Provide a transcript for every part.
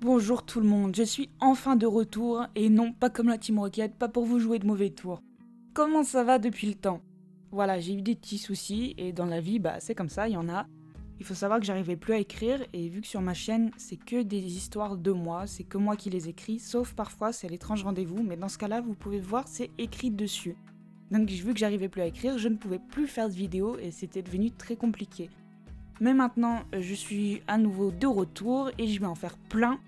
Bonjour tout le monde, je suis enfin de retour, et non, pas comme la Team Rocket, pas pour vous jouer de mauvais tours. Comment ça va depuis le temps? Voilà, j'ai eu des petits soucis, et dans la vie, c'est comme ça, il y en a. Il faut savoir que j'arrivais plus à écrire, et vu que sur ma chaîne, c'est que des histoires de moi, c'est que moi qui les écris, sauf parfois c'est l'étrange rendez-vous, mais dans ce cas-là, vous pouvez voir, c'est écrit dessus. Donc vu que j'arrivais plus à écrire, je ne pouvais plus faire de vidéos, et c'était devenu très compliqué. Mais maintenant, je suis à nouveau de retour, et je vais en faire plein.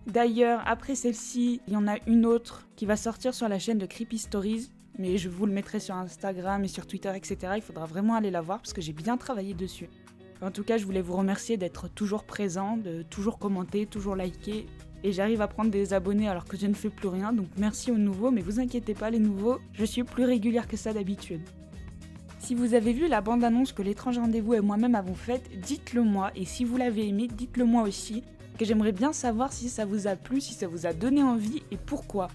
D'ailleurs, après celle-ci, il y en a une autre qui va sortir sur la chaîne de Creepy Stories, mais je vous le mettrai sur Instagram et sur Twitter, etc. Il faudra vraiment aller la voir parce que j'ai bien travaillé dessus. En tout cas, je voulais vous remercier d'être toujours présent, de toujours commenter, toujours liker. Et j'arrive à prendre des abonnés alors que je ne fais plus rien, donc merci aux nouveaux, mais vous inquiétez pas les nouveaux, je suis plus régulière que ça d'habitude. Si vous avez vu la bande-annonce que l'étrange rendez-vous et moi-même avons faite, dites-le moi, et si vous l'avez aimé, dites-le moi aussi, que j'aimerais bien savoir si ça vous a plu, si ça vous a donné envie et pourquoi.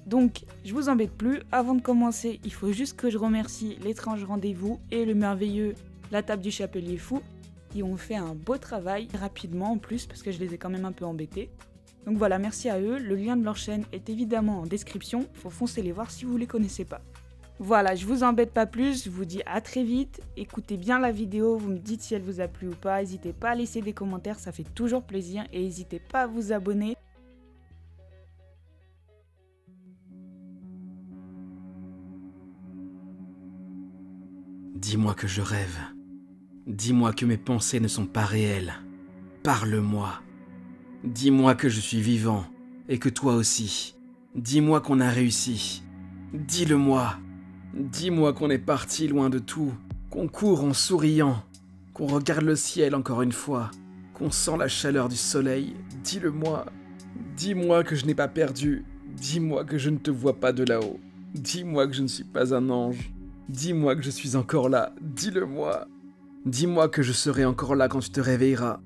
Donc, je vous embête plus, avant de commencer, il faut juste que je remercie l'étrange rendez-vous et le merveilleux La Table du Chapelier Fou, qui ont fait un beau travail, rapidement en plus, parce que je les ai quand même un peu embêtés. Donc voilà, merci à eux, le lien de leur chaîne est évidemment en description, faut foncer les voir si vous les connaissez pas. Voilà, je vous embête pas plus, je vous dis à très vite, écoutez bien la vidéo, vous me dites si elle vous a plu ou pas, n'hésitez pas à laisser des commentaires, ça fait toujours plaisir, et n'hésitez pas à vous abonner. Dis-moi que je rêve. Dis-moi que mes pensées ne sont pas réelles. Parle-moi. Dis-moi que je suis vivant et que toi aussi. Dis-moi qu'on a réussi. Dis-le-moi. Dis-moi qu'on est parti loin de tout, qu'on court en souriant, qu'on regarde le ciel encore une fois, qu'on sent la chaleur du soleil. Dis-le-moi. Dis-moi que je n'ai pas perdu. Dis-moi que je ne te vois pas de là-haut. Dis-moi que je ne suis pas un ange. Dis-moi que je suis encore là. Dis-le-moi. Dis-moi que je serai encore là quand tu te réveilleras.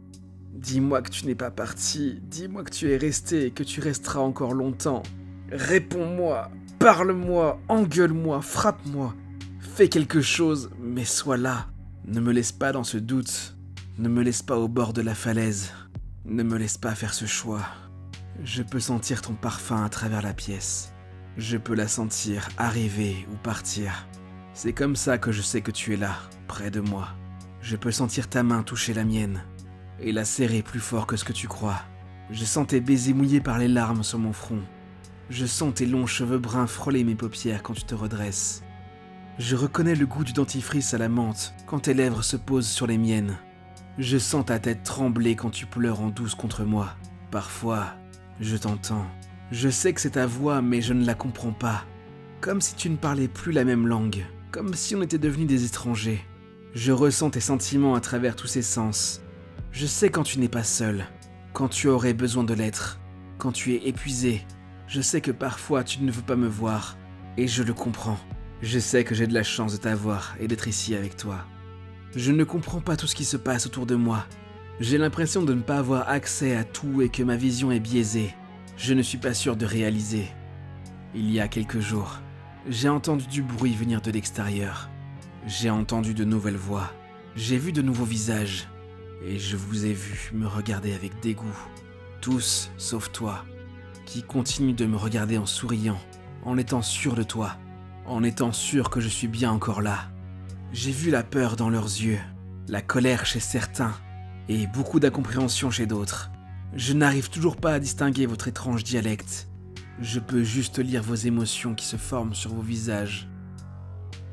Dis-moi que tu n'es pas parti. Dis-moi que tu es resté et que tu resteras encore longtemps. Réponds-moi. Parle-moi. Engueule-moi. Frappe-moi. Fais quelque chose, mais sois là. Ne me laisse pas dans ce doute. Ne me laisse pas au bord de la falaise. Ne me laisse pas faire ce choix. Je peux sentir ton parfum à travers la pièce. Je peux la sentir arriver ou partir. C'est comme ça que je sais que tu es là, près de moi. Je peux sentir ta main toucher la mienne et la serrer plus fort que ce que tu crois. Je sens tes baisers mouillés par les larmes sur mon front. Je sens tes longs cheveux bruns frôler mes paupières quand tu te redresses. Je reconnais le goût du dentifrice à la menthe quand tes lèvres se posent sur les miennes. Je sens ta tête trembler quand tu pleures en douce contre moi. Parfois, je t'entends. Je sais que c'est ta voix, mais je ne la comprends pas. Comme si tu ne parlais plus la même langue. Comme si on était devenus des étrangers. Je ressens tes sentiments à travers tous ces sens. Je sais quand tu n'es pas seul. Quand tu aurais besoin de l'être. Quand tu es épuisé. Je sais que parfois tu ne veux pas me voir. Et je le comprends. Je sais que j'ai de la chance de t'avoir et d'être ici avec toi. Je ne comprends pas tout ce qui se passe autour de moi. J'ai l'impression de ne pas avoir accès à tout et que ma vision est biaisée. Je ne suis pas sûr de réaliser. Il y a quelques jours, j'ai entendu du bruit venir de l'extérieur. J'ai entendu de nouvelles voix. J'ai vu de nouveaux visages. Et je vous ai vu me regarder avec dégoût. Tous, sauf toi, qui continue de me regarder en souriant, en étant sûr de toi, en étant sûr que je suis bien encore là. J'ai vu la peur dans leurs yeux, la colère chez certains, et beaucoup d'incompréhension chez d'autres. Je n'arrive toujours pas à distinguer votre étrange dialecte. Je peux juste lire vos émotions qui se forment sur vos visages.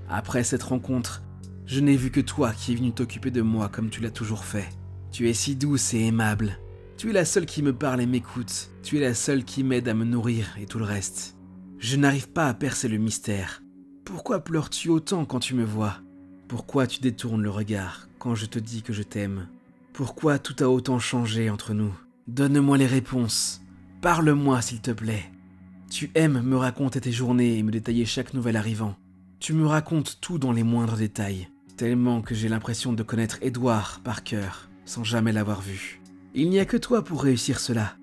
Après cette rencontre, je n'ai vu que toi qui es venu t'occuper de moi comme tu l'as toujours fait. Tu es si douce et aimable. Tu es la seule qui me parle et m'écoute. Tu es la seule qui m'aide à me nourrir et tout le reste. Je n'arrive pas à percer le mystère. Pourquoi pleures-tu autant quand tu me vois ? Pourquoi tu détournes le regard quand je te dis que je t'aime ? Pourquoi tout a autant changé entre nous ? Donne-moi les réponses. Parle-moi s'il te plaît. Tu aimes me raconter tes journées et me détailler chaque nouvel arrivant. Tu me racontes tout dans les moindres détails, tellement que j'ai l'impression de connaître Édouard par cœur, sans jamais l'avoir vu. Il n'y a que toi pour réussir cela.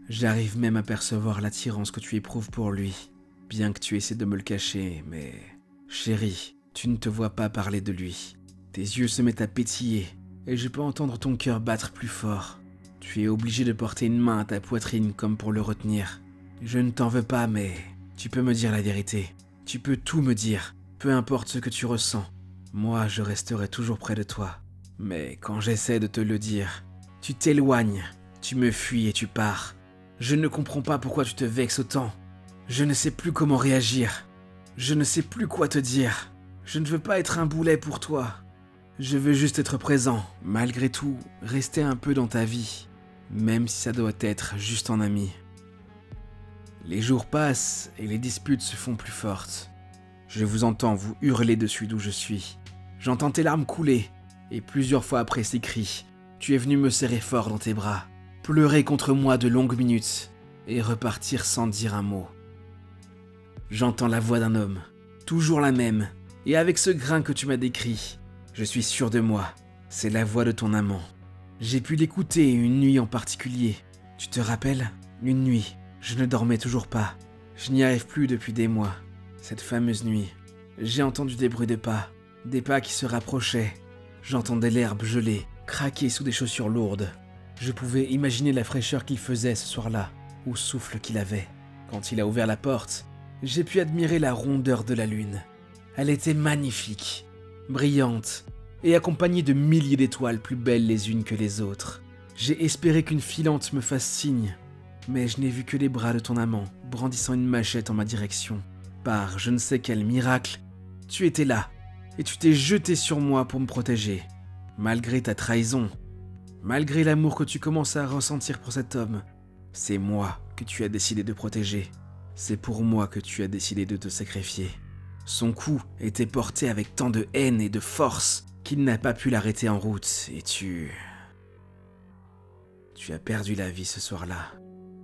J'arrive même à percevoir l'attirance que tu éprouves pour lui, bien que tu essaies de me le cacher, mais... Chérie, tu ne te vois pas parler de lui. Tes yeux se mettent à pétiller, et je peux entendre ton cœur battre plus fort. Tu es obligé de porter une main à ta poitrine comme pour le retenir. Je ne t'en veux pas, mais tu peux me dire la vérité. Tu peux tout me dire, peu importe ce que tu ressens. Moi, je resterai toujours près de toi. Mais quand j'essaie de te le dire, tu t'éloignes, tu me fuis et tu pars. Je ne comprends pas pourquoi tu te vexes autant. Je ne sais plus comment réagir. Je ne sais plus quoi te dire. Je ne veux pas être un boulet pour toi. Je veux juste être présent, malgré tout, rester un peu dans ta vie, même si ça doit être juste en ami. Les jours passent et les disputes se font plus fortes. Je vous entends vous hurler dessus d'où je suis. J'entends tes larmes couler, et plusieurs fois après ces cris, tu es venu me serrer fort dans tes bras, pleurer contre moi de longues minutes, et repartir sans dire un mot. J'entends la voix d'un homme, toujours la même, et avec ce grain que tu m'as décrit, je suis sûr de moi, c'est la voix de ton amant. J'ai pu l'écouter une nuit en particulier. Tu te rappelles? Une nuit, je ne dormais toujours pas. Je n'y arrive plus depuis des mois. Cette fameuse nuit, j'ai entendu des bruits de pas qui se rapprochaient. J'entendais l'herbe gelée, craquer sous des chaussures lourdes. Je pouvais imaginer la fraîcheur qu'il faisait ce soir-là, ou souffle qu'il avait. Quand il a ouvert la porte, j'ai pu admirer la rondeur de la lune. Elle était magnifique, brillante, et accompagnée de milliers d'étoiles plus belles les unes que les autres. J'ai espéré qu'une filante me fasse signe, mais je n'ai vu que les bras de ton amant, brandissant une machette en ma direction. Par je ne sais quel miracle, tu étais là, et tu t'es jeté sur moi pour me protéger. Malgré ta trahison, malgré l'amour que tu commences à ressentir pour cet homme, c'est moi que tu as décidé de protéger. C'est pour moi que tu as décidé de te sacrifier. Son coup était porté avec tant de haine et de force qu'il n'a pas pu l'arrêter en route, et tu as perdu la vie ce soir-là.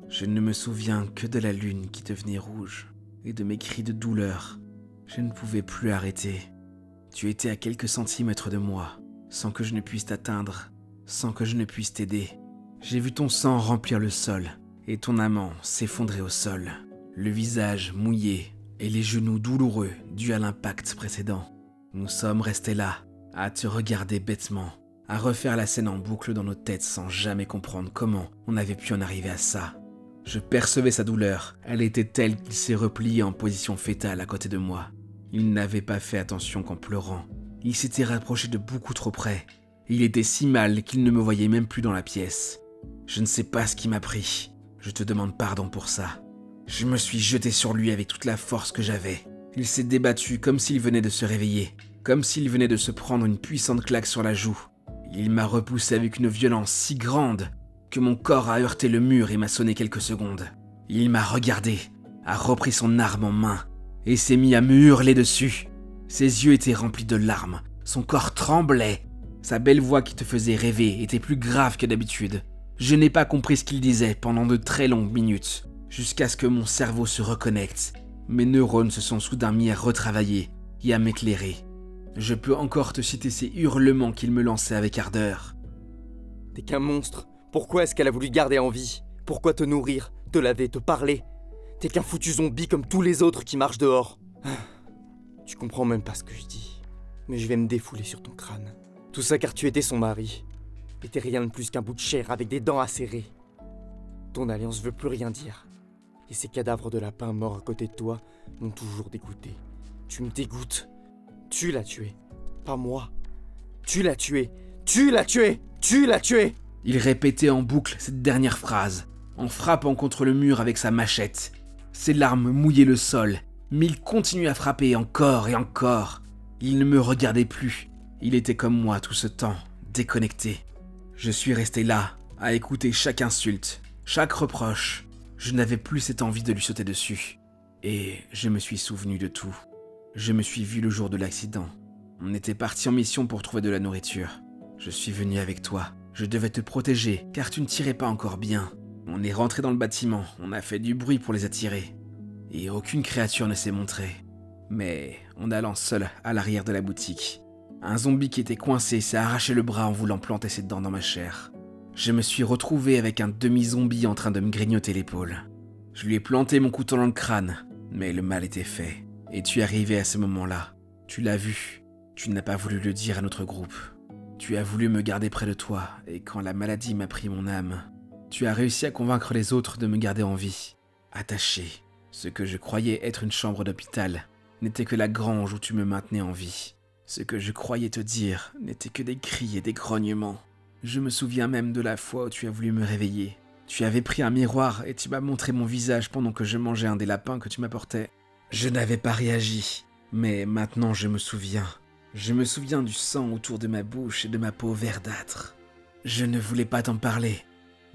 Je ne me souviens que de la lune qui devenait rouge et de mes cris de douleur. Je ne pouvais plus arrêter. Tu étais à quelques centimètres de moi, sans que je ne puisse t'atteindre, sans que je ne puisse t'aider. J'ai vu ton sang remplir le sol, et ton amant s'effondrer au sol, le visage mouillé et les genoux douloureux dus à l'impact précédent. Nous sommes restés là, à te regarder bêtement, à refaire la scène en boucle dans nos têtes sans jamais comprendre comment on avait pu en arriver à ça. Je percevais sa douleur, elle était telle qu'il s'est replié en position fétale à côté de moi. Il n'avait pas fait attention qu'en pleurant, il s'était rapproché de beaucoup trop près. Il était si mal qu'il ne me voyait même plus dans la pièce. Je ne sais pas ce qui m'a pris, je te demande pardon pour ça. Je me suis jeté sur lui avec toute la force que j'avais. Il s'est débattu comme s'il venait de se réveiller, comme s'il venait de se prendre une puissante claque sur la joue. Il m'a repoussé avec une violence si grande que mon corps a heurté le mur et m'a sonné quelques secondes. Il m'a regardé, a repris son arme en main et s'est mis à me hurler dessus. Ses yeux étaient remplis de larmes, son corps tremblait. Sa belle voix qui te faisait rêver était plus grave que d'habitude. Je n'ai pas compris ce qu'il disait pendant de très longues minutes, jusqu'à ce que mon cerveau se reconnecte. Mes neurones se sont soudain mis à retravailler et à m'éclairer. Je peux encore te citer ces hurlements qu'il me lançait avec ardeur. T'es qu'un monstre. Pourquoi est-ce qu'elle a voulu garder en vie? Pourquoi te nourrir, te laver, te parler? T'es qu'un foutu zombie comme tous les autres qui marchent dehors. Tu comprends même pas ce que je dis. Mais je vais me défouler sur ton crâne. Tout ça car tu étais son mari. Et t'es rien de plus qu'un bout de chair avec des dents acérées. Ton alliance veut plus rien dire. Et ces cadavres de lapins morts à côté de toi m'ont toujours dégoûté. Tu me dégoûtes. Tu l'as tué. Pas moi. Tu l'as tué. Tu l'as tué. Tu l'as tué. Il répétait en boucle cette dernière phrase, en frappant contre le mur avec sa machette. Ses larmes mouillaient le sol, mais il continuait à frapper encore et encore. Il ne me regardait plus. Il était comme moi tout ce temps, déconnecté. Je suis resté là, à écouter chaque insulte, chaque reproche. Je n'avais plus cette envie de lui sauter dessus. Et je me suis souvenu de tout. Je me suis vu le jour de l'accident. On était parti en mission pour trouver de la nourriture. Je suis venu avec toi. Je devais te protéger, car tu ne tirais pas encore bien. On est rentré dans le bâtiment, on a fait du bruit pour les attirer. Et aucune créature ne s'est montrée. Mais en allant seul à l'arrière de la boutique, un zombie qui était coincé s'est arraché le bras en voulant planter ses dents dans ma chair. Je me suis retrouvé avec un demi-zombie en train de me grignoter l'épaule. Je lui ai planté mon couteau dans le crâne, mais le mal était fait. Et tu es arrivé à ce moment-là. Tu l'as vu. Tu n'as pas voulu le dire à notre groupe. Tu as voulu me garder près de toi, et quand la maladie m'a pris mon âme, tu as réussi à convaincre les autres de me garder en vie, attaché. Ce que je croyais être une chambre d'hôpital n'était que la grange où tu me maintenais en vie. Ce que je croyais te dire n'était que des cris et des grognements. Je me souviens même de la fois où tu as voulu me réveiller. Tu avais pris un miroir et tu m'as montré mon visage pendant que je mangeais un des lapins que tu m'apportais. Je n'avais pas réagi, mais maintenant je me souviens. Je me souviens du sang autour de ma bouche et de ma peau verdâtre. Je ne voulais pas t'en parler,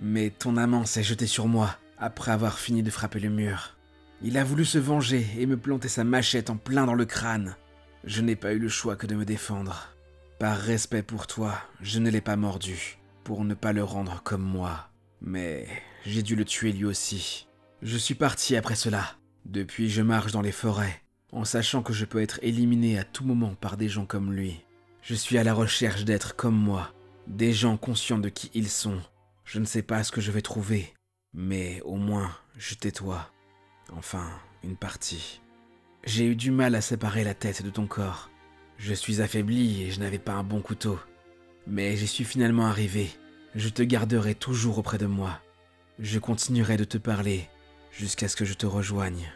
mais ton amant s'est jeté sur moi après avoir fini de frapper le mur. Il a voulu se venger et me planter sa machette en plein dans le crâne. Je n'ai pas eu le choix que de me défendre. Par respect pour toi, je ne l'ai pas mordu, pour ne pas le rendre comme moi. Mais j'ai dû le tuer lui aussi. Je suis parti après cela. Depuis, je marche dans les forêts, en sachant que je peux être éliminé à tout moment par des gens comme lui. Je suis à la recherche d'êtres comme moi, des gens conscients de qui ils sont. Je ne sais pas ce que je vais trouver, mais au moins, je tais-toi. Enfin, une partie. J'ai eu du mal à séparer la tête de ton corps. Je suis affaibli et je n'avais pas un bon couteau. Mais j'y suis finalement arrivé. Je te garderai toujours auprès de moi. Je continuerai de te parler jusqu'à ce que je te rejoigne.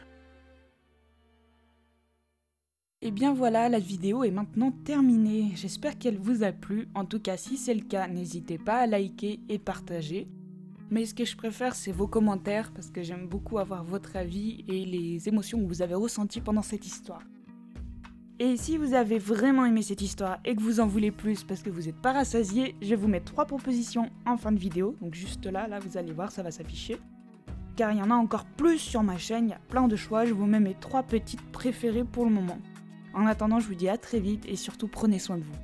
Et bien voilà, la vidéo est maintenant terminée. J'espère qu'elle vous a plu. En tout cas, si c'est le cas, n'hésitez pas à liker et partager. Mais ce que je préfère, c'est vos commentaires, parce que j'aime beaucoup avoir votre avis et les émotions que vous avez ressenties pendant cette histoire. Et si vous avez vraiment aimé cette histoire et que vous en voulez plus parce que vous n'êtes pas rassasié, je vais vous mettre 3 propositions en fin de vidéo. Donc juste là, vous allez voir, ça va s'afficher. Car il y en a encore plus sur ma chaîne, il y a plein de choix, je vous mets mes 3 petites préférées pour le moment. En attendant, je vous dis à très vite et surtout prenez soin de vous.